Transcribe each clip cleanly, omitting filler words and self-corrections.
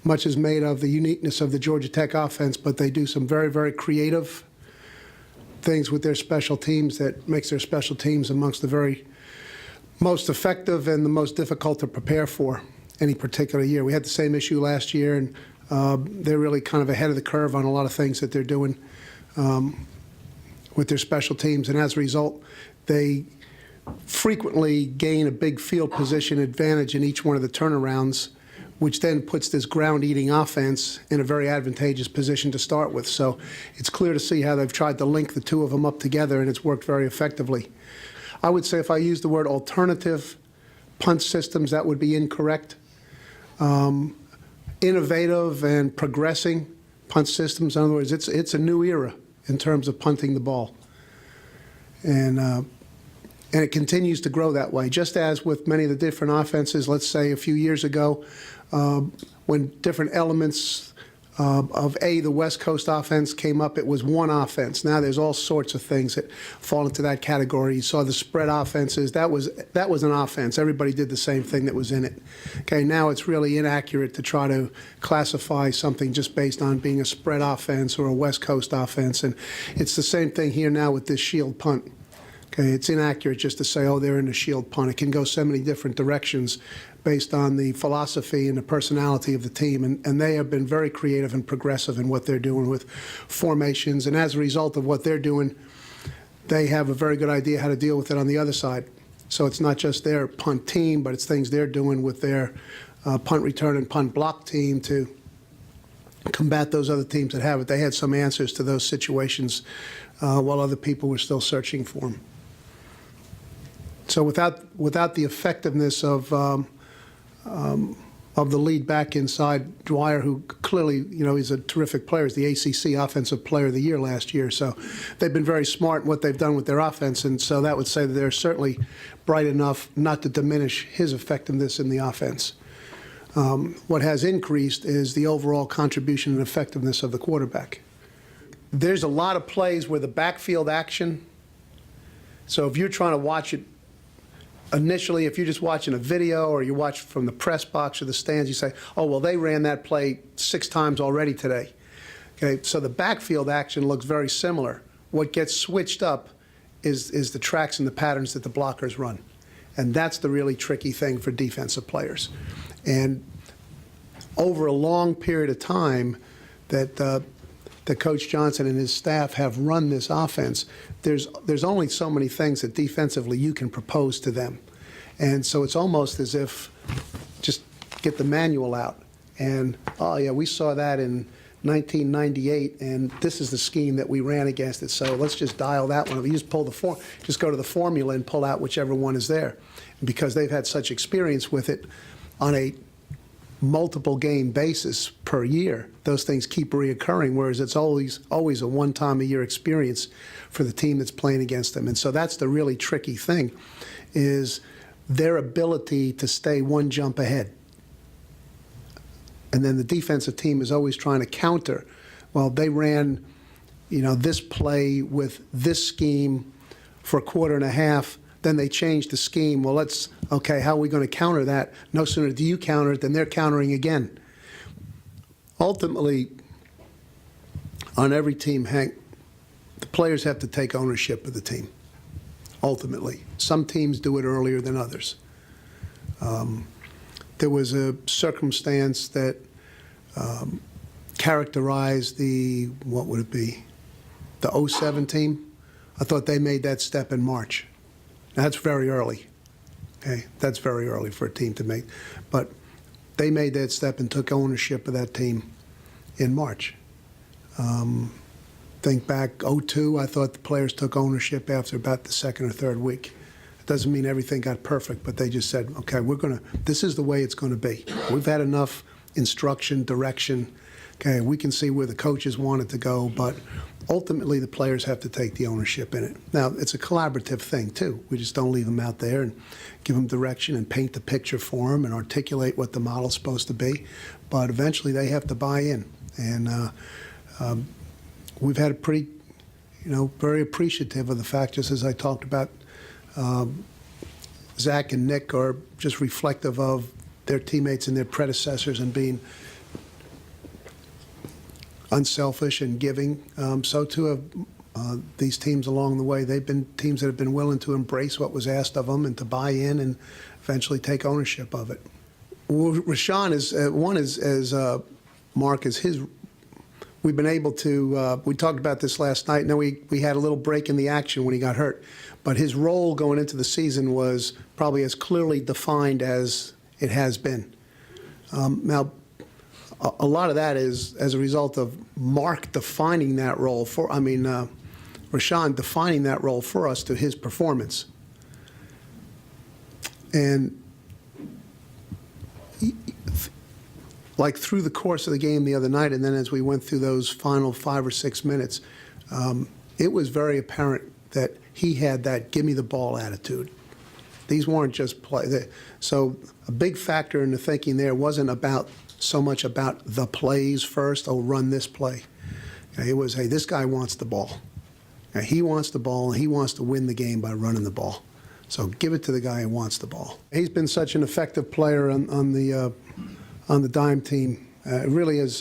much is made of the uniqueness of the Georgia Tech offense, but they do some very, very creative things with their special teams that makes their special teams amongst the very most effective and the most difficult to prepare for any particular year. We had the same issue last year, and they're really kind of ahead of the curve on a lot of things that they're doing with their special teams, and as a result, they frequently gain a big field position advantage in each one of the turnarounds, which then puts this ground-eating offense in a very advantageous position to start with. So it's clear to see how they've tried to link the two of them up together, and it's worked very effectively. I would say if I use the word alternative punt systems, that would be incorrect. Innovative and progressing punt systems, in other words, it's a new era in terms of punting the ball. And it continues to grow that way, just as with many of the different offenses. Let's say a few years ago, when different elements of the West Coast offense came up, it was one offense. Now there's all sorts of things that fall into that category. You saw the spread offenses. That was an offense. Everybody did the same thing that was in it. Okay, now it's really inaccurate to try to classify something just based on being a spread offense or a West Coast offense. And it's the same thing here now with this shield punt. Okay, it's inaccurate just to say, oh, they're in a shield punt. It can go so many different directions based on the philosophy and the personality of the team. And they have been very creative and progressive in what they're doing with formations. And as a result of what they're doing, they have a very good idea how to deal with it on the other side. So it's not just their punt team, but it's things they're doing with their punt return and punt block team to combat those other teams that have it. They had some answers to those situations while other people were still searching for them. So without the effectiveness of the lead back inside Dwyer, who clearly, he's a terrific player. He's the ACC Offensive Player of the Year last year. So they've been very smart in what they've done with their offense, and so that would say that they're certainly bright enough not to diminish his effectiveness in the offense. What has increased is the overall contribution and effectiveness of the quarterback. There's a lot of plays where the backfield action, so if you're trying to watch it initially, if you're just watching a video or you watch from the press box or the stands, you say, oh, well, they ran that play 6 times already today. Okay, so the backfield action looks very similar. What gets switched up is the tracks and the patterns that the blockers run. And that's the really tricky thing for defensive players. And over a long period of time that Coach Johnson and his staff have run this offense, there's only so many things that defensively you can propose to them. And so it's almost as if just get the manual out. And, oh, yeah, we saw that in 1998, and this is the scheme that we ran against it. So let's just dial that one. You just go to the formula and pull out whichever one is there. And because they've had such experience with it on a multiple game basis per year, those things keep reoccurring, whereas it's always a one-time-a-year experience for the team that's playing against them. And so that's the really tricky thing, is their ability to stay one jump ahead. And then the defensive team is always trying to counter. Well, they ran, this play with this scheme for a quarter and a half. Then they changed the scheme. Well, okay, how are we going to counter that? No sooner do you counter it than they're countering again. Ultimately, on every team, Hank, the players have to take ownership of the team, ultimately. Some teams do it earlier than others. There was a circumstance that characterized the 07 team. I thought they made that step in March. Now, that's very early. Okay, that's very early for a team to make. But they made that step and took ownership of that team in March. Think back, 02, I thought the players took ownership after about the second or third week. It doesn't mean everything got perfect, but they just said, okay, this is the way it's going to be. We've had enough instruction, direction. Okay, we can see where the coaches want it to go, but ultimately the players have to take the ownership in it. Now, it's a collaborative thing, too. We just don't leave them out there and give them direction and paint the picture for them and articulate what the model's supposed to be. But eventually they have to buy in. And we've had a pretty, very appreciative of the fact, just as I talked about, Zach and Nick are just reflective of their teammates and their predecessors and being unselfish and giving. So too have these teams along the way. They've been teams that have been willing to embrace what was asked of them and to buy in and eventually take ownership of it. Well, Rashawn is one as Mark is his. We've been able to. We talked about this last night. Now we had a little break in the action when he got hurt, but his role going into the season was probably as clearly defined as it has been. Now, a lot of that is as a result of Mark defining that role for. Rashawn defining that role for us to his performance, and. Like through the course of the game the other night, and then as we went through those final 5 or 6 minutes, it was very apparent that he had that "give me the ball" attitude. These weren't just play. So a big factor in the thinking there wasn't so much about the plays first. Oh, run this play. It was, hey, this guy wants the ball. He wants the ball, and he wants to win the game by running the ball. So give it to the guy who wants the ball. He's been such an effective player on the dime team. It really has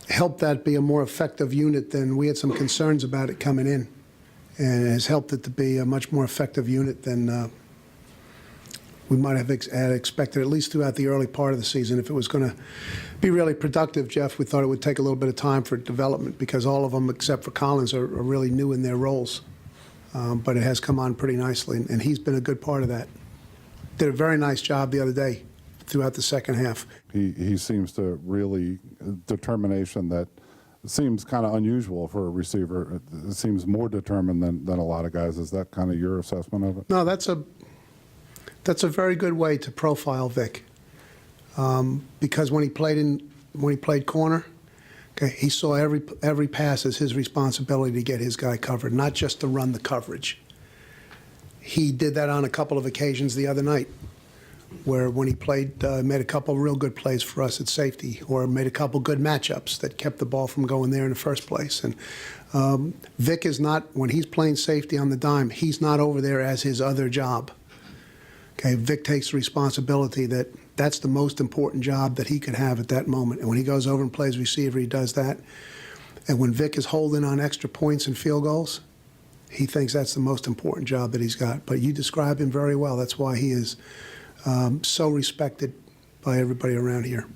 helped that be a more effective unit than we had some concerns about it coming in, and it has helped it to be a much more effective unit than we might have had expected, at least throughout the early part of the season. If it was going to be really productive, Jeff, we thought it would take a little bit of time for development because all of them, except for Collins, are really new in their roles. But it has come on pretty nicely, and he's been a good part of that. Did a very nice job the other day throughout the second half. He seems to really, determination that seems kind of unusual for a receiver. It seems more determined than a lot of guys. Is that kind of your assessment of it? No, that's a very good way to profile Vic, because when he played corner, okay, he saw every pass as his responsibility to get his guy covered, not just to run the coverage. He did that on a couple of occasions the other night, where when he played, made a couple of real good plays for us at safety, or made a couple good matchups that kept the ball from going there in the first place. And Vic is not, when he's playing safety on the dime, he's not over there as his other job. Okay, Vic takes responsibility that's the most important job that he could have at that moment. And when he goes over and plays receiver, he does that. And when Vic is holding on extra points and field goals, he thinks that's the most important job that he's got. But you describe him very well. That's why he is so respected by everybody around here.